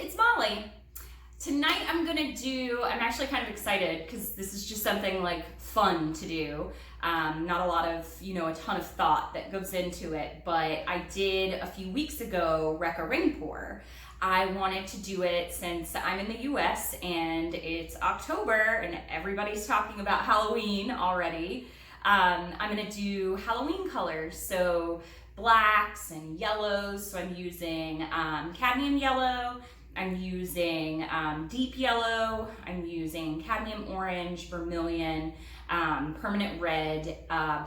it's Molly. Tonight I'm actually kind of excited because this is just something like fun to do. Not a lot of, a ton of thought that goes into it, but I did a few weeks ago wreck a ring pour. I wanted to do it since I'm in the US and it's October and everybody's talking about Halloween already. I'm gonna do Halloween colors, so blacks and yellows. So I'm using cadmium yellow, I'm using deep yellow, I'm using cadmium orange, vermilion, permanent red,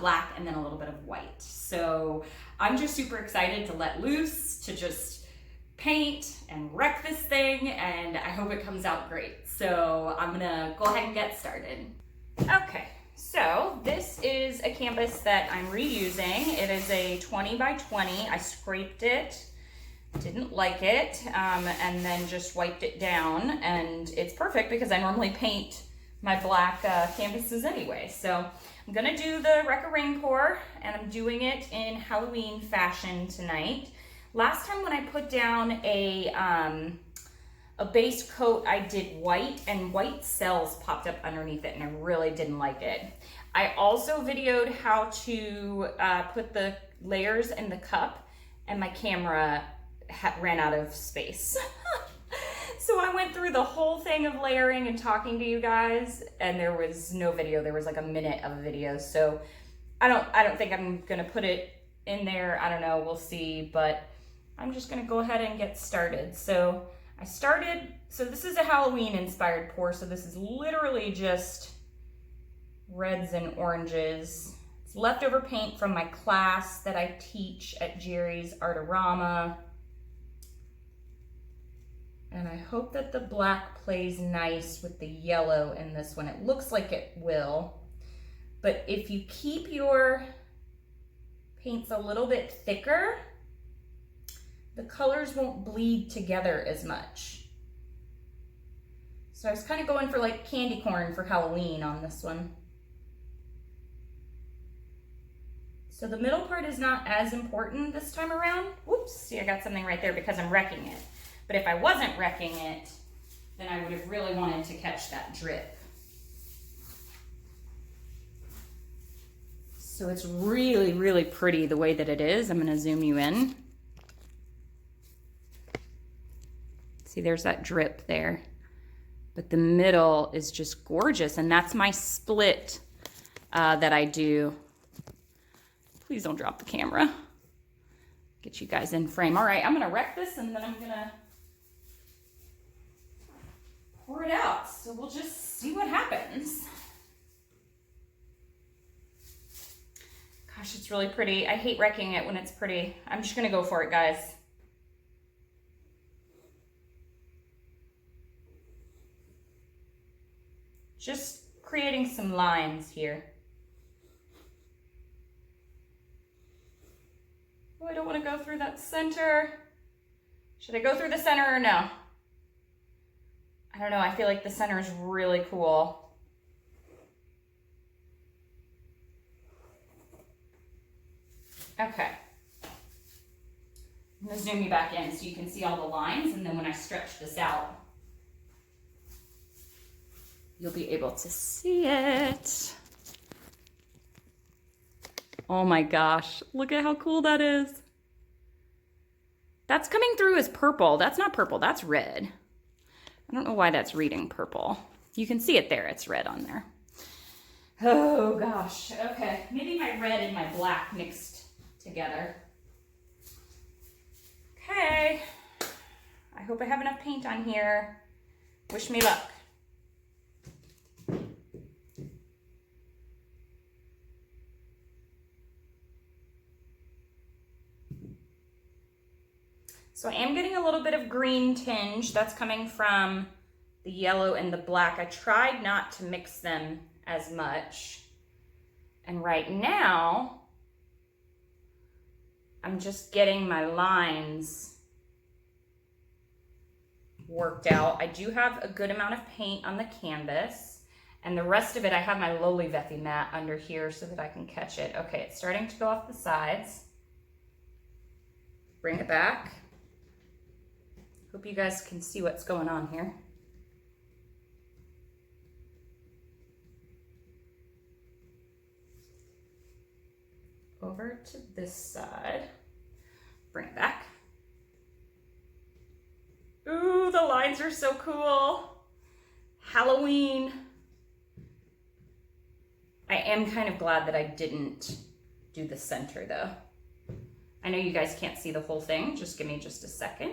black, and then a little bit of white. So I'm just super excited to let loose, to just paint and wreck this thing, and I hope it comes out great. So I'm gonna go ahead and get started. Okay. So this is a canvas that I'm reusing. It is a 20 by 20. I scraped it, didn't like it, and then just wiped it down. And it's perfect because I normally paint my black canvases anyway. So I'm gonna do the Wreck a Ring pour, and I'm doing it in Halloween fashion tonight. Last time when I put down a base coat, I did white, and white cells popped up underneath it, and I really didn't like it. I also videoed how to put the layers in the cup, and my camera ran out of space. So I went through the whole thing of layering and talking to you guys, and there was no video. There was like a minute of a video. So I don't think I'm gonna put it in there. I don't know, we'll see, but I'm just gonna go ahead and get started. So this is a Halloween inspired pour, so this is literally just reds and oranges. It's leftover paint from my class that I teach at Jerry's Artorama. And I hope that the black plays nice with the yellow in this one. It looks like it will. But if you keep your paints a little bit thicker, the colors won't bleed together as much. So I was kind of going for like candy corn for Halloween on this one. So the middle part is not as important this time around. Whoops, see, I got something right there because I'm wrecking it. But if I wasn't wrecking it, then I would have really wanted to catch that drip. So it's really, really pretty the way that it is. I'm gonna zoom you in. See, there's that drip there. But the middle is just gorgeous, and that's my split that I do. Please don't drop the camera. Get you guys in frame. All right, I'm gonna wreck this, and then I'm gonna pour it out. So we'll just see what happens. Gosh, it's really pretty. I hate wrecking it when it's pretty. I'm just gonna go for it, guys. Just creating some lines here. Oh, I don't want to go through that center. Should I go through the center or no? I don't know, I feel like the center is really cool. Okay. I'm gonna zoom you back in so you can see all the lines, and then when I stretch this out, you'll be able to see it. Oh my gosh, look at how cool that is. That's coming through as purple. That's not purple, that's red. I don't know why that's reading purple. You can see it there, it's red on there. Oh gosh, okay. Maybe my red and my black mixed together. Okay, I hope I have enough paint on here. Wish me luck. So I am getting a little bit of green tinge. That's coming from the yellow and the black. I tried not to mix them as much. And right now, I'm just getting my lines worked out. I do have a good amount of paint on the canvas, and the rest of it, I have my Loli Vethi mat under here so that I can catch it. Okay, it's starting to go off the sides. Bring it back. Hope you guys can see what's going on here. Over to this side. Bring it back. Ooh, the lines are so cool. Halloween. I am kind of glad that I didn't do the center though. I know you guys can't see the whole thing. Just give me just a second.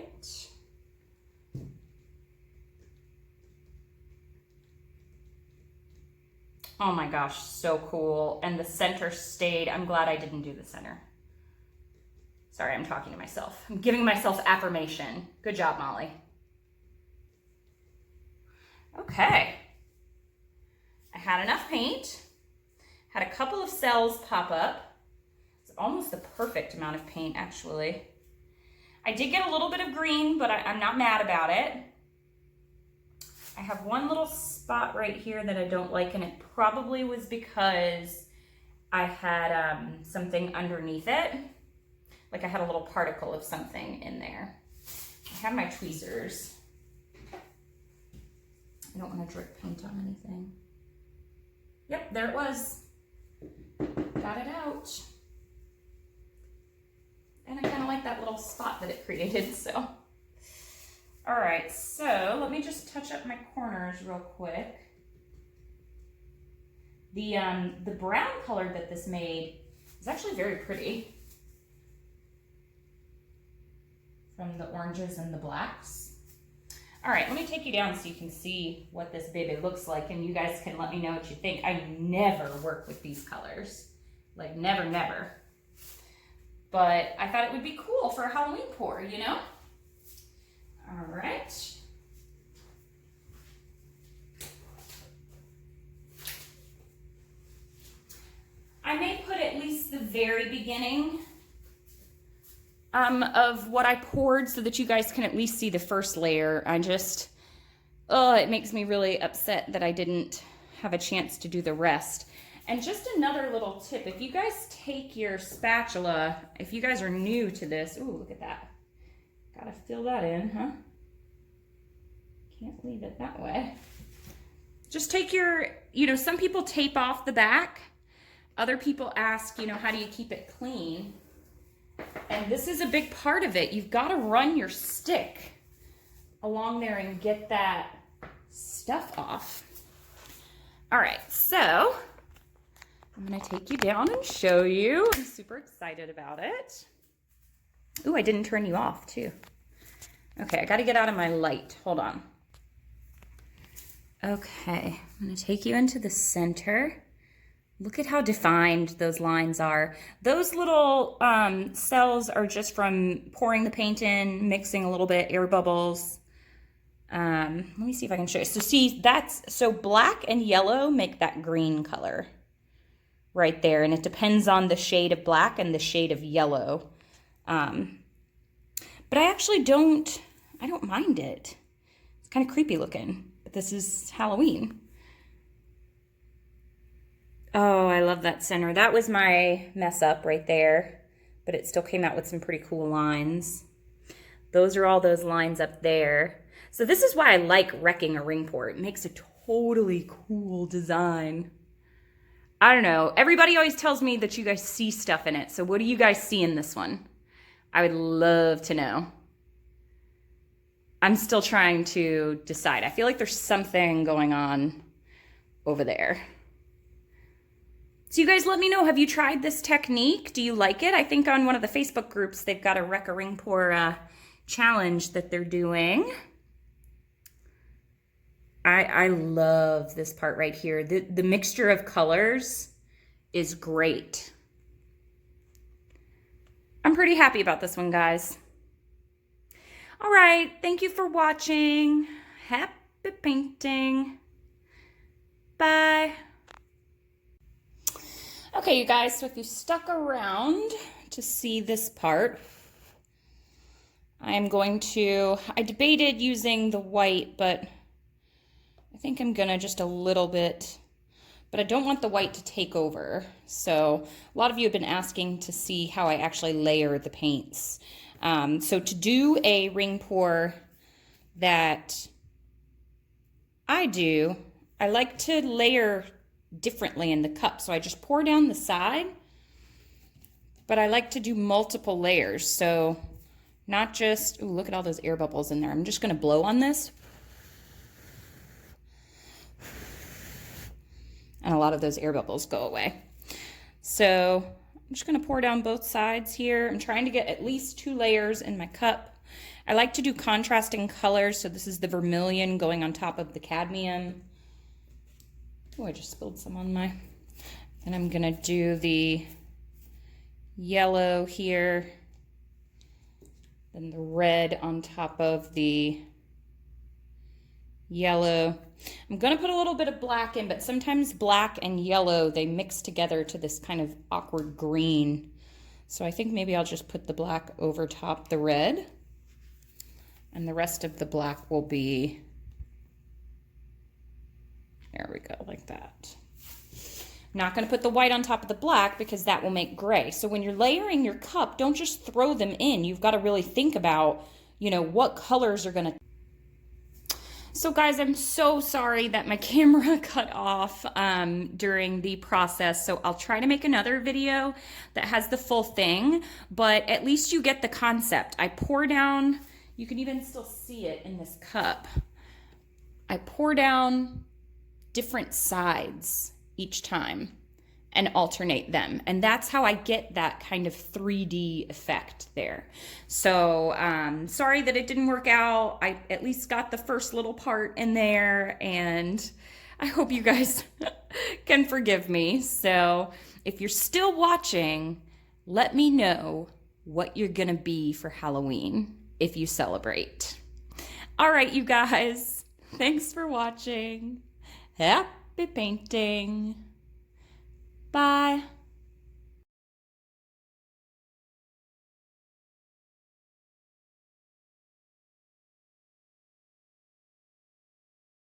Oh my gosh, so cool. And the center stayed. I'm glad I didn't do the center. Sorry, I'm talking to myself. I'm giving myself affirmation. Good job, Molly. Okay. I had enough paint. Had a couple of cells pop up. It's almost the perfect amount of paint, actually. I did get a little bit of green, but I'm not mad about it. I have one little spot right here that I don't like, and it probably was because I had something underneath it. Like I had a little particle of something in there. I have my tweezers. I don't want to drip paint on anything. Yep, there it was. Got it out. And I kind of like that little spot that it created, so. All right, so let me just touch up my corners real quick. The brown color that this made is actually very pretty. From the oranges and the blacks. All right, let me take you down so you can see what this baby looks like, and you guys can let me know what you think. I never work with these colors. Like never, never. But I thought it would be cool for a Halloween pour, you know? All right. I may put at least the very beginning of what I poured so that you guys can at least see the first layer. It makes me really upset that I didn't have a chance to do the rest. And just another little tip, if you guys take your spatula, if you guys are new to this, ooh, look at that. Gotta fill that in, huh? Can't leave it that way. Just take your, some people tape off the back. Other people ask, how do you keep it clean? And this is a big part of it. You've got to run your stick along there and get that stuff off. All right, so I'm going to take you down and show you. I'm super excited about it. Ooh, I didn't turn you off too. Okay, I got to get out of my light. Hold on. Okay, I'm going to take you into the center. Look at how defined those lines are. Those little cells are just from pouring the paint in, mixing a little bit, air bubbles. Let me see if I can show you. So see, so black and yellow make that green color right there. And it depends on the shade of black and the shade of yellow. But I actually I don't mind it. It's kind of creepy looking, but this is Halloween. Oh, I love that center. That was my mess up right there, but it still came out with some pretty cool lines. Those are all those lines up there. So this is why I like wrecking a ring pour. It makes a totally cool design. I don't know. Everybody always tells me that you guys see stuff in it. So what do you guys see in this one? I would love to know. I'm still trying to decide. I feel like there's something going on over there. So you guys let me know, have you tried this technique? Do you like it? I think on one of the Facebook groups, they've got a wreck a ring pour challenge that they're doing. I love this part right here. The mixture of colors is great. I'm pretty happy about this one, guys. All right, thank you for watching. Happy painting. Bye. Okay, you guys, so if you stuck around to see this part, I debated using the white, but I think I'm gonna just a little bit, but I don't want the white to take over. So a lot of you have been asking to see how I actually layer the paints. So to do a ring pour that I do, I like to layer differently in the cup. So I just pour down the side, but I like to do multiple layers. So not just, ooh, look at all those air bubbles in there. I'm just gonna blow on this. And a lot of those air bubbles go away. So I'm just gonna pour down both sides here. I'm trying to get at least 2 layers in my cup. I like to do contrasting colors. So this is the vermilion going on top of the cadmium. Oh, I just spilled some on my, and I'm gonna do the yellow here, then the red on top of the yellow. I'm gonna put a little bit of black in, but sometimes black and yellow, they mix together to this kind of awkward green. So I think maybe I'll just put the black over top the red, and the rest of the black will be, there we go, like that. I'm not gonna put the white on top of the black because that will make gray. So when you're layering your cup, don't just throw them in. You've gotta really think about, you know, what colors are gonna. So guys, I'm so sorry that my camera cut off during the process. So I'll try to make another video that has the full thing, but at least you get the concept. I pour down, you can even still see it in this cup. I pour down different sides each time and alternate them. And that's how I get that kind of 3D effect there. So sorry that it didn't work out. I at least got the first little part in there, and I hope you guys can forgive me. So if you're still watching, let me know what you're gonna be for Halloween if you celebrate. All right, you guys, thanks for watching. Happy painting. Bye.